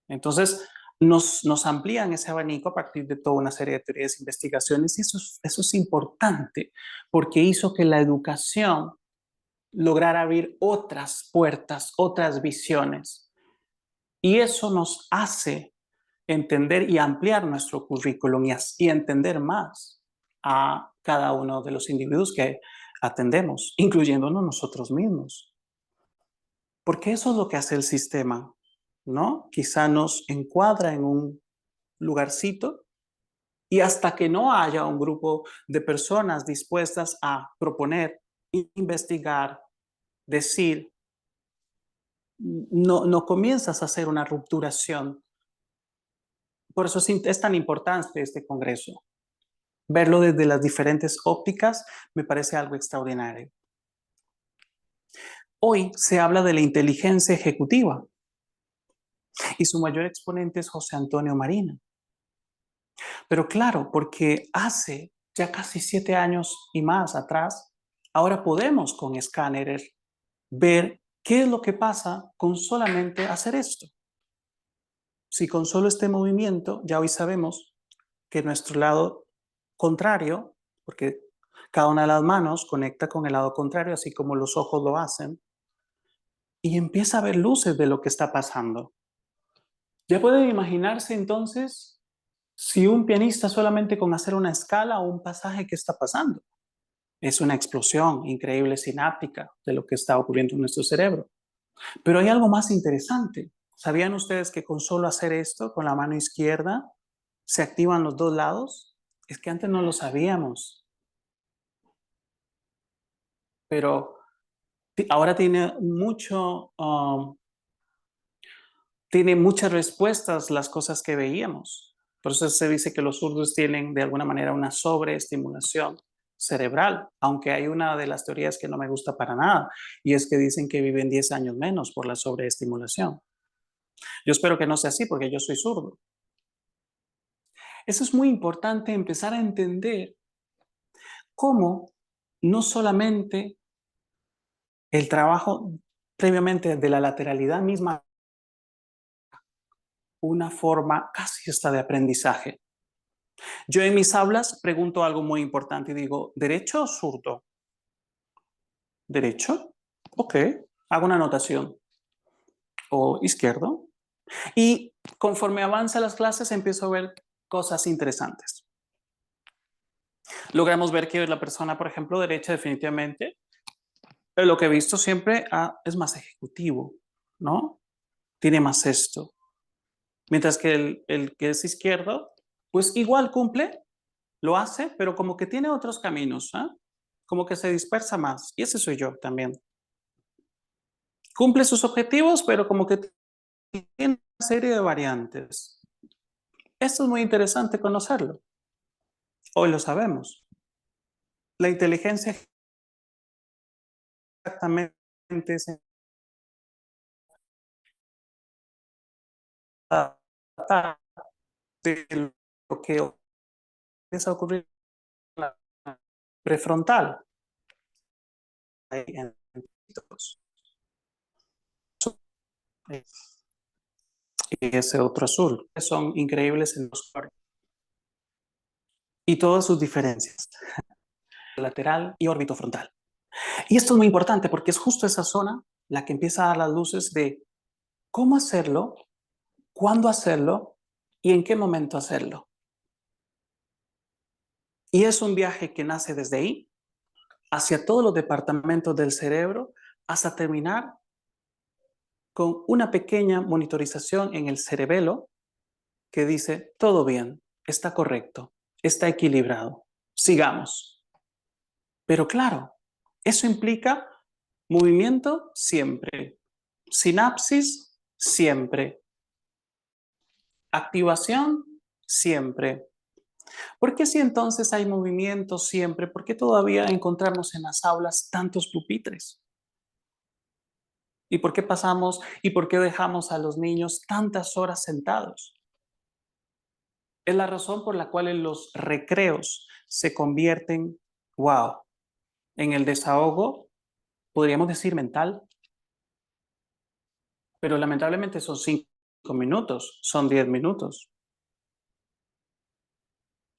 Entonces, nos amplían ese abanico a partir de toda una serie de teorías e investigaciones y eso es importante porque hizo que la educación lograra abrir otras puertas, otras visiones. Y eso nos hace entender y ampliar nuestro currículum y entender más a cada uno de los individuos que atendemos, incluyéndonos nosotros mismos. Porque eso es lo que hace el sistema, ¿no? Quizá nos encuadra en un lugarcito y hasta que no haya un grupo de personas dispuestas a proponer, investigar, decir, no comienzas a hacer una rupturación. Por eso es tan importante este congreso. Verlo desde las diferentes ópticas me parece algo extraordinario. Hoy se habla de la inteligencia ejecutiva y su mayor exponente es José Antonio Marina. Pero claro, porque hace ya casi 7 años y más atrás, ahora podemos con escáneres ver qué es lo que pasa con solamente hacer esto. Si con solo este movimiento, ya hoy sabemos que nuestro lado contrario, porque Cada una de las manos conecta con el lado contrario, así como los ojos lo hacen, y empieza a ver luces de lo que está pasando. Ya pueden imaginarse entonces si un pianista solamente con hacer una escala o un pasaje, ¿qué está pasando? Es una explosión increíble sináptica de lo que está ocurriendo en nuestro cerebro. Pero hay algo más interesante. ¿Sabían ustedes que con solo hacer esto, con la mano izquierda, se activan los dos lados? Es que antes no lo sabíamos, pero ahora tiene muchas respuestas las cosas que veíamos. Por eso se dice que los zurdos tienen de alguna manera una sobreestimulación cerebral, aunque hay una de las teorías que no me gusta para nada, y es que dicen que viven 10 años menos por la sobreestimulación. Yo espero que no sea así porque yo soy zurdo. Eso es muy importante, empezar a entender cómo no solamente el trabajo previamente de la lateralidad misma, una forma casi hasta de aprendizaje. Yo en mis aulas pregunto algo muy importante y digo, ¿derecho o zurdo? ¿Derecho? Ok, hago una anotación. ¿O izquierdo? Y conforme avanza las clases empiezo a ver cosas interesantes. Logramos ver que la persona, por ejemplo, derecha definitivamente, pero lo que he visto siempre es más ejecutivo, ¿no? Tiene más esto. Mientras que el que es izquierdo, pues igual cumple, lo hace, pero como que tiene otros caminos, ¿eh? Como que se dispersa más. Y ese soy yo también. Cumple sus objetivos, pero como que tiene una serie de variantes. Esto es muy interesante conocerlo. Hoy lo sabemos. La inteligencia exactamente es de lo que empieza a ocurrir en la prefrontal. Y ese otro azul, que son increíbles en los colores. Y todas sus diferencias, lateral y órbito frontal. Y esto es muy importante porque es justo esa zona la que empieza a dar las luces de cómo hacerlo, cuándo hacerlo y en qué momento hacerlo. Y es un viaje que nace desde ahí, hacia todos los departamentos del cerebro, hasta terminar con una pequeña monitorización en el cerebelo que dice, todo bien, está correcto, está equilibrado, sigamos. Pero claro, eso implica movimiento siempre, sinapsis siempre, activación siempre. ¿Por qué si entonces hay movimiento siempre? ¿Por qué todavía encontramos en las aulas tantos pupitres? ¿Y por qué pasamos y por qué dejamos a los niños tantas horas sentados? Es la razón por la cual en los recreos se convierten, wow, en el desahogo, podríamos decir mental, pero lamentablemente son 5 minutos, son 10 minutos.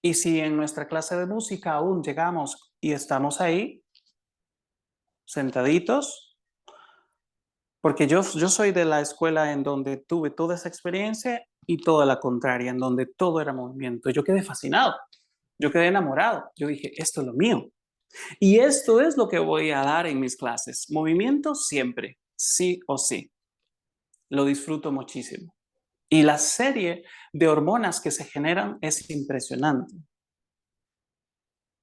Y si en nuestra clase de música aún llegamos y estamos ahí, sentaditos, porque yo soy de la escuela en donde tuve toda esa experiencia y toda la contraria, en donde todo era movimiento. Yo quedé fascinado, yo quedé enamorado, yo dije, esto es lo mío. Y esto es lo que voy a dar en mis clases, movimiento siempre, sí o sí. Lo disfruto muchísimo. Y la serie de hormonas que se generan es impresionante.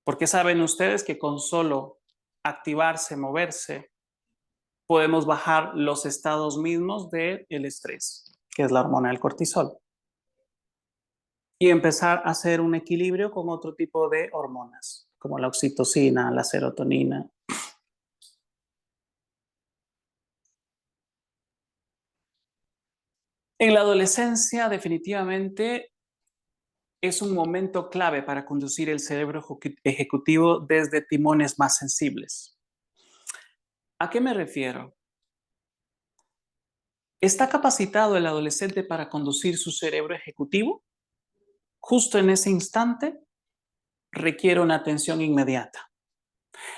Porque saben ustedes que con solo activarse, moverse, podemos bajar los estados mismos del estrés, que es la hormona del cortisol, y empezar a hacer un equilibrio con otro tipo de hormonas, como la oxitocina, la serotonina. En la adolescencia, definitivamente, es un momento clave para conducir el cerebro ejecutivo desde timones más sensibles. ¿A qué me refiero? ¿Está capacitado el adolescente para conducir su cerebro ejecutivo? Justo en ese instante requiere una atención inmediata.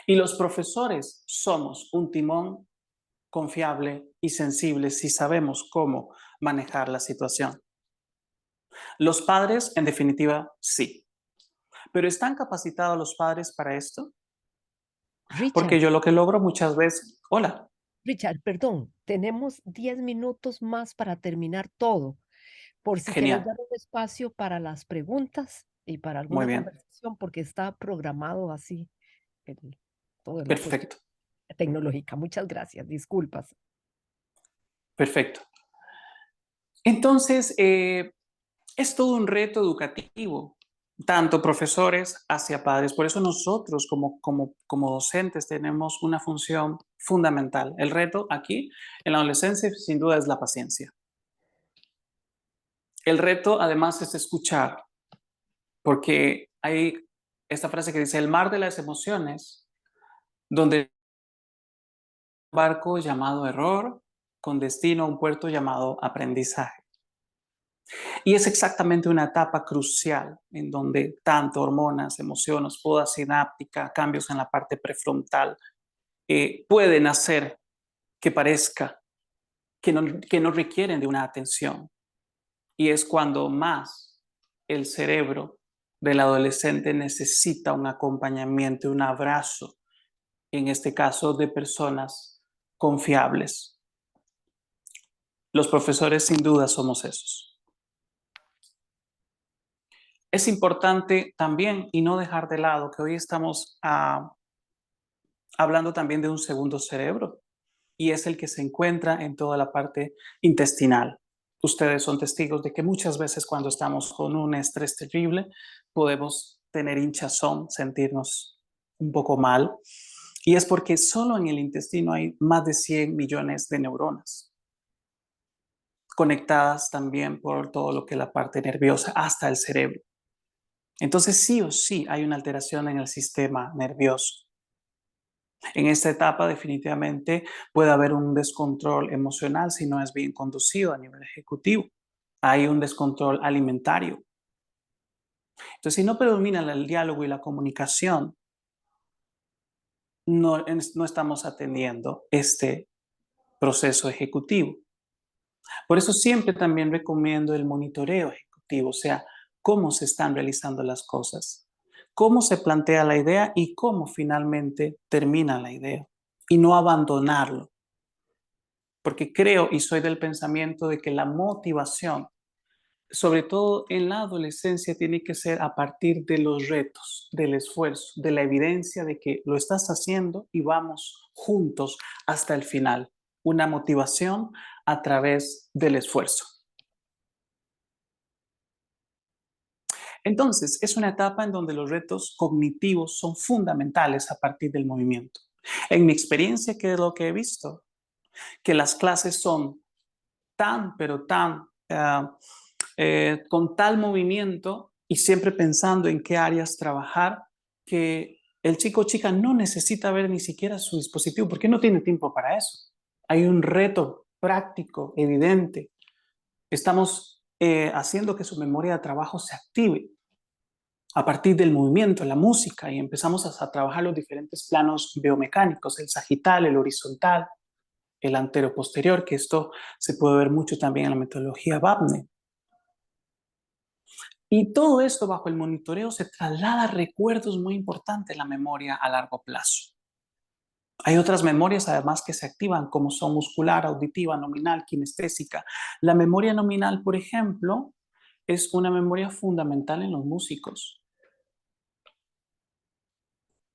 Y los profesores somos un timón confiable y sensible si sabemos cómo manejar la situación. Los padres, en definitiva, sí. Pero ¿están capacitados los padres para esto? Richard, Porque yo lo que logro muchas veces, hola, Richard, perdón, tenemos 10 minutos más para terminar todo. Por si querés genial, dar un espacio para las preguntas y para muy alguna bien, conversación, porque está programado así el toda la cuestión perfecto, tecnológica. Muchas gracias, disculpas. perfecto. Entonces, es todo un reto educativo, tanto profesores hacia padres. Por eso nosotros como docentes tenemos una función fundamental. El reto aquí en la adolescencia sin duda es la paciencia. El reto además es escuchar, porque hay esta frase que dice, el mar de las emociones, donde un barco llamado error con destino a un puerto llamado aprendizaje. Y es exactamente una etapa crucial en donde tanto hormonas, emociones, poda sináptica, cambios en la parte prefrontal pueden hacer que parezca que no requieren de una atención. Y es cuando más el cerebro del adolescente necesita un acompañamiento, un abrazo, en este caso de personas confiables. Los profesores sin duda somos esos. Es importante también y no dejar de lado que hoy estamos hablando también de un segundo cerebro y es el que se encuentra en toda la parte intestinal. Ustedes son testigos de que muchas veces cuando estamos con un estrés terrible podemos tener hinchazón, sentirnos un poco mal y es porque solo en el intestino hay más de 100 millones de neuronas conectadas también por todo lo que es la parte nerviosa hasta el cerebro. Entonces sí o sí hay una alteración en el sistema nervioso. En esta etapa definitivamente puede haber un descontrol emocional si no es bien conducido a nivel ejecutivo. Hay un descontrol alimentario. Entonces, si no predomina el diálogo y la comunicación, no estamos atendiendo este proceso ejecutivo. Por eso siempre también recomiendo el monitoreo ejecutivo, o sea, cómo se están realizando las cosas, cómo se plantea la idea y cómo finalmente termina la idea. Y no abandonarlo, porque creo y soy del pensamiento de que la motivación, sobre todo en la adolescencia, tiene que ser a partir de los retos, del esfuerzo, de la evidencia de que lo estás haciendo y vamos juntos hasta el final. Una motivación a través del esfuerzo. Entonces, es una etapa en donde los retos cognitivos son fundamentales a partir del movimiento. En mi experiencia, ¿qué es lo que he visto? Que las clases son tan, pero tan, con tal movimiento y siempre pensando en qué áreas trabajar, que el chico o chica no necesita ver ni siquiera su dispositivo porque no tiene tiempo para eso. Hay un reto práctico, evidente. Estamos haciendo que su memoria de trabajo se active a partir del movimiento, la música, y empezamos a trabajar los diferentes planos biomecánicos, el sagital, el horizontal, el antero-posterior, que esto se puede ver mucho también en la metodología Vapne. Y todo esto bajo el monitoreo se traslada a recuerdos muy importantes en la memoria a largo plazo. Hay otras memorias además que se activan, como son muscular, auditiva, nominal, kinestésica. La memoria nominal, por ejemplo, es una memoria fundamental en los músicos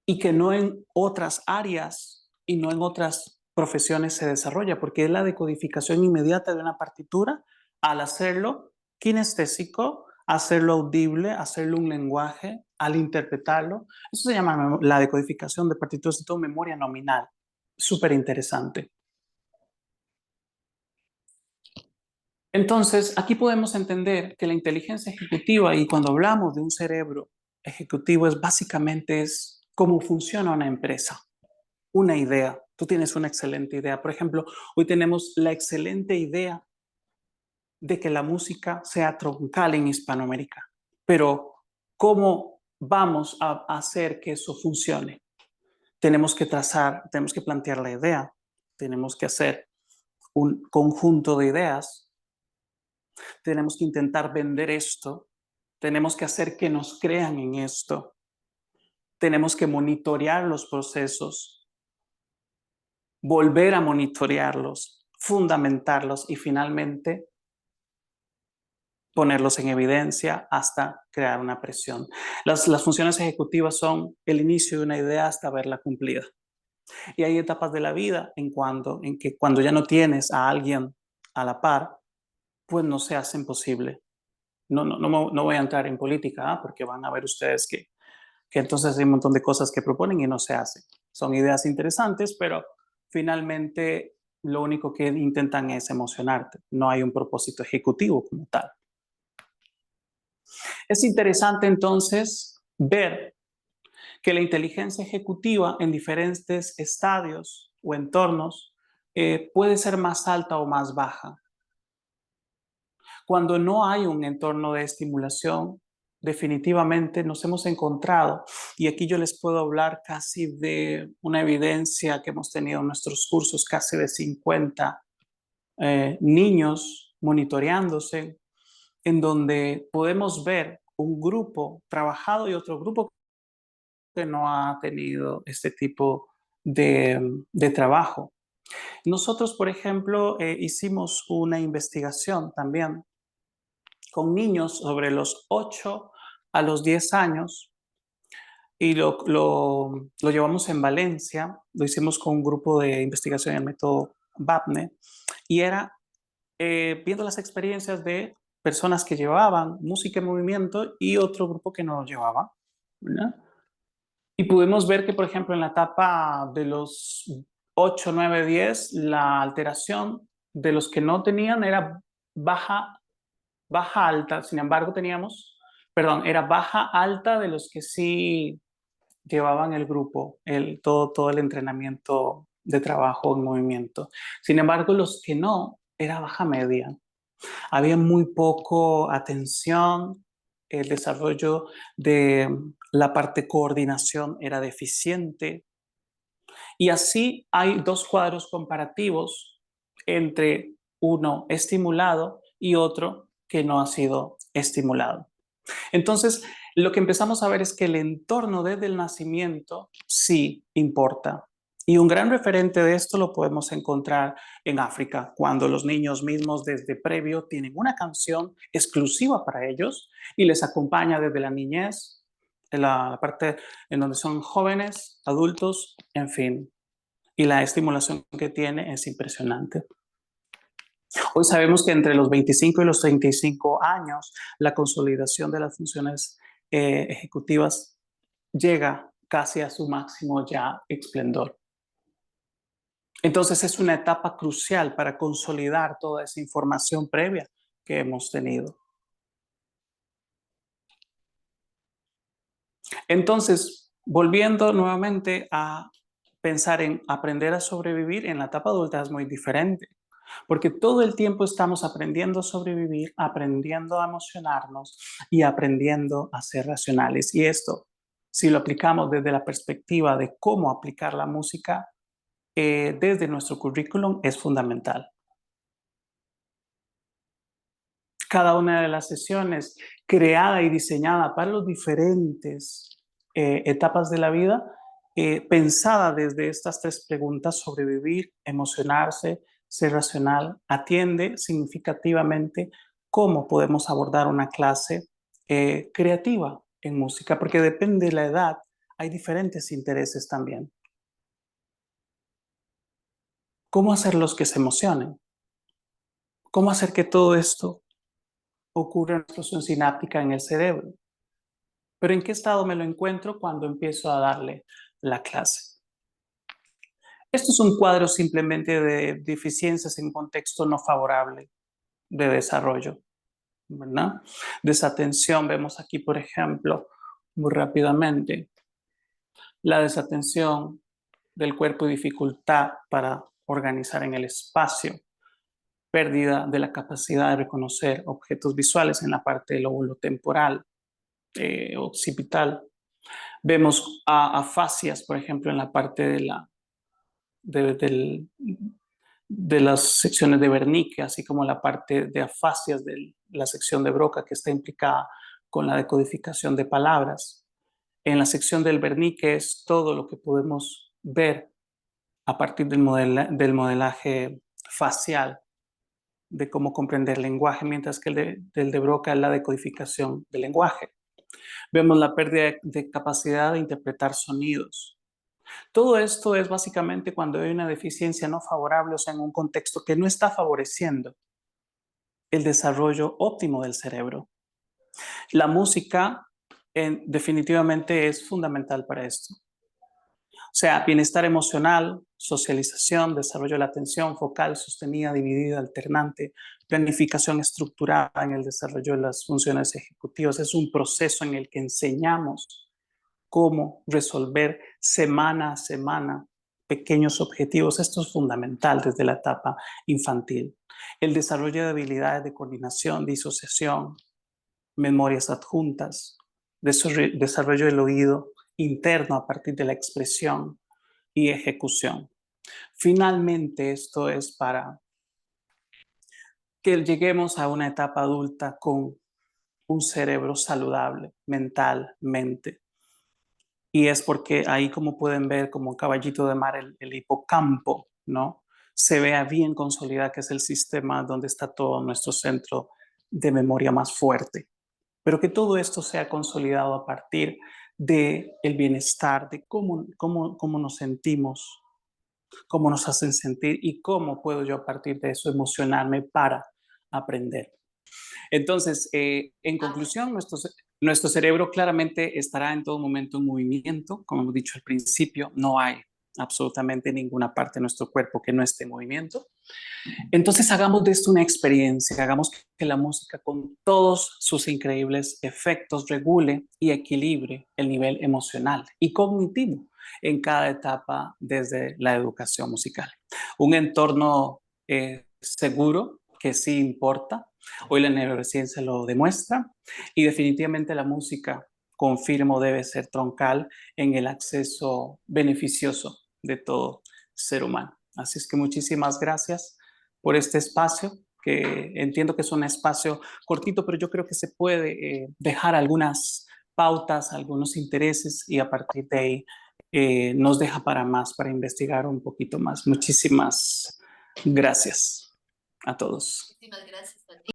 y que no en otras áreas y no en otras profesiones se desarrolla, porque es la decodificación inmediata de una partitura al hacerlo kinestésico, hacerlo audible, hacerlo un lenguaje, al interpretarlo. Eso se llama la decodificación de partituras de todo memoria nominal. Súper interesante. Entonces, aquí podemos entender que la inteligencia ejecutiva, y cuando hablamos de un cerebro ejecutivo, es básicamente es cómo funciona una empresa. Una idea. Tú tienes una excelente idea. Por ejemplo, hoy tenemos la excelente idea de que la música sea troncal en Hispanoamérica. Pero, ¿cómo vamos a hacer que eso funcione? tenemos que trazar, tenemos que plantear la idea, tenemos que hacer un conjunto de ideas, tenemos que intentar vender esto, tenemos que hacer que nos crean en esto, tenemos que monitorear los procesos, volver a monitorearlos, fundamentarlos y finalmente ponerlos en evidencia hasta crear una presión. Las funciones ejecutivas son el inicio de una idea hasta verla cumplida. Y hay etapas de la vida en que cuando ya no tienes a alguien a la par, pues no se hacen posible. No voy a entrar en política, porque van a ver ustedes que entonces hay un montón de cosas que proponen y no se hacen. Son ideas interesantes, pero finalmente lo único que intentan es emocionarte. No hay un propósito ejecutivo como tal. Es interesante entonces ver que la inteligencia ejecutiva en diferentes estadios o entornos puede ser más alta o más baja. Cuando no hay un entorno de estimulación, definitivamente nos hemos encontrado, y aquí yo les puedo hablar casi de una evidencia que hemos tenido en nuestros cursos, casi de 50 niños monitoreándose, en donde podemos ver un grupo trabajado y otro grupo que no ha tenido este tipo de trabajo. Nosotros, por ejemplo, hicimos una investigación también con niños sobre los 8 a los 10 años y lo llevamos en Valencia, lo hicimos con un grupo de investigación en el método BAPNE y era viendo las experiencias de personas que llevaban música en movimiento y otro grupo que no lo llevaba, ¿verdad? Y pudimos ver que, por ejemplo, en la etapa de los 8, 9, 10, la alteración de los que no tenían era baja, baja, alta. Sin embargo, era baja, alta de los que sí llevaban el grupo, todo el entrenamiento de trabajo en movimiento. Sin embargo, los que no, era baja media. Había muy poco atención, el desarrollo de la parte coordinación era deficiente. Y así hay dos cuadros comparativos entre uno estimulado y otro que no ha sido estimulado. Entonces, lo que empezamos a ver es que el entorno desde el nacimiento sí importa. Y un gran referente de esto lo podemos encontrar en África, cuando los niños mismos desde previo tienen una canción exclusiva para ellos y les acompaña desde la niñez, en la parte en donde son jóvenes, adultos, en fin. Y la estimulación que tiene es impresionante. Hoy sabemos que entre los 25 y los 35 años, la consolidación de las funciones ejecutivas llega casi a su máximo ya esplendor. Entonces es una etapa crucial para consolidar toda esa información previa que hemos tenido. Entonces, volviendo nuevamente a pensar en aprender a sobrevivir en la etapa adulta es muy diferente. Porque todo el tiempo estamos aprendiendo a sobrevivir, aprendiendo a emocionarnos y aprendiendo a ser racionales. Y esto, si lo aplicamos desde la perspectiva de cómo aplicar la música desde nuestro currículum, es fundamental. Cada una de las sesiones creada y diseñada para las diferentes etapas de la vida, pensada desde estas tres preguntas: sobrevivir, emocionarse, ser racional, atiende significativamente cómo podemos abordar una clase creativa en música, porque depende de la edad, hay diferentes intereses también. ¿Cómo hacerlos que se emocionen? ¿Cómo hacer que todo esto ocurra en la explosión sináptica en el cerebro? Pero ¿en qué estado me lo encuentro cuando empiezo a darle la clase? Esto es un cuadro simplemente de deficiencias en contexto no favorable de desarrollo, ¿verdad? Desatención, vemos aquí, por ejemplo, muy rápidamente, la desatención del cuerpo y dificultad para organizar en el espacio, pérdida de la capacidad de reconocer objetos visuales en la parte del lóbulo temporal, occipital, Vemos afasias, por ejemplo, en la parte de las secciones de Wernicke, así como la parte de afasias de la sección de Broca, que está implicada con la decodificación de palabras. En la sección del Wernicke es todo lo que podemos ver a partir del modelaje facial, de cómo comprender el lenguaje, mientras que del de Broca es la decodificación del lenguaje. Vemos la pérdida de capacidad de interpretar sonidos. Todo esto es básicamente cuando hay una deficiencia no favorable, o sea, en un contexto que no está favoreciendo el desarrollo óptimo del cerebro. La música definitivamente es fundamental para esto. O sea, bienestar emocional, socialización, desarrollo de la atención focal sostenida, dividida, alternante, planificación estructurada en el desarrollo de las funciones ejecutivas. Es un proceso en el que enseñamos cómo resolver semana a semana pequeños objetivos. Esto es fundamental desde la etapa infantil. El desarrollo de habilidades de coordinación, disociación, memorias adjuntas, desarrollo del oído interno a partir de la expresión y ejecución. Finalmente, esto es para que lleguemos a una etapa adulta con un cerebro saludable mentalmente. Y es porque ahí, como pueden ver, como caballito de mar, el hipocampo, ¿no? Se vea bien consolidado, que es el sistema donde está todo nuestro centro de memoria más fuerte. Pero que todo esto sea consolidado a partir del bienestar, de cómo nos sentimos, cómo nos hacen sentir y cómo puedo yo a partir de eso emocionarme para aprender. Entonces, en conclusión, nuestro cerebro claramente estará en todo momento en movimiento. Como hemos dicho al principio, no hay absolutamente ninguna parte de nuestro cuerpo que no esté en movimiento. Entonces, hagamos de esto una experiencia, hagamos que la música con todos sus increíbles efectos regule y equilibre el nivel emocional y cognitivo en cada etapa desde la educación musical. Un entorno seguro que sí importa. Hoy la neurociencia lo demuestra y definitivamente la música, confirmo, debe ser troncal en el acceso beneficioso de todo ser humano. Así es que muchísimas gracias por este espacio, que entiendo que es un espacio cortito, pero yo creo que se puede dejar algunas pautas, algunos intereses y a partir de ahí nos deja para más, para investigar un poquito más. Muchísimas gracias a todos.